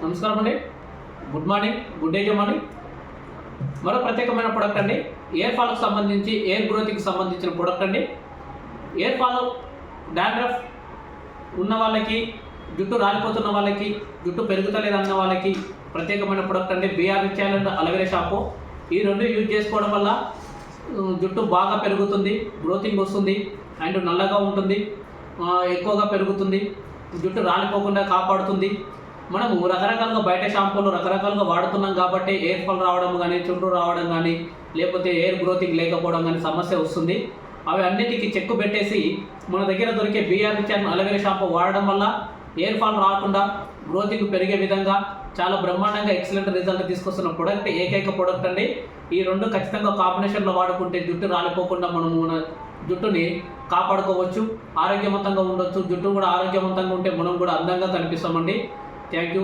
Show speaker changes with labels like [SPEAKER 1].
[SPEAKER 1] నమస్కారం అండి. Good morning, good day morning. మరో ప్రత్యేకమైన ప్రొడక్ట్ అండి. ఎయిర్ ఫాల్కి సంబంధించి, ఎయిర్ గ్రోత్కి సంబంధించిన ప్రొడక్ట్ అండి. ఎయిర్ ఫాల్, డాండ్రఫ్ ఉన్న వాళ్ళకి, జుట్టు రాలిపోతున్న వాళ్ళకి, జుట్టు పెరుగుతలేదన్న వాళ్ళకి ప్రత్యేకమైన ప్రొడక్ట్ అండి. BR rich and aloe vera shampoo. ఈ రెండు యూజ్ చేసుకోవడం వల్ల జుట్టు బాగా పెరుగుతుంది, గ్రోతింగ్ వస్తుంది అండ్ నల్లగా ఉంటుంది, ఎక్కువగా పెరుగుతుంది, జుట్టు రాలిపోకుండా కాపాడుతుంది. మనము రకరకాలుగా బయట షాంపూలు రకరకాలుగా వాడుతున్నాం కాబట్టి ఎయిర్ ఫాల్ రావడం కానీ, చుండ్రు రావడం కానీ, లేకపోతే ఎయిర్ గ్రోతింగ్ లేకపోవడం కానీ సమస్య వస్తుంది. అవి అన్నిటికీ చెక్కు పెట్టేసి మన దగ్గర దొరికే BR rich and aloe vera shampoo వాడడం వల్ల ఎయిర్ ఫాల్ రాకుండా గ్రోతింగ్ పెరిగే విధంగా చాలా బ్రహ్మాండంగా ఎక్సలెంట్ రిజల్ట్ తీసుకొస్తున్న ప్రొడక్ట్, ఏకైక ప్రొడక్ట్ అండి. ఈ రెండు ఖచ్చితంగా కాంబినేషన్లో వాడుకుంటే జుట్టు రాలిపోకుండా మనము మన జుట్టుని కాపాడుకోవచ్చు, ఆరోగ్యవంతంగా ఉండొచ్చు. జుట్టు కూడా ఆరోగ్యవంతంగా ఉంటే మనం కూడా అందంగా కనిపిస్తామండి. Thank you.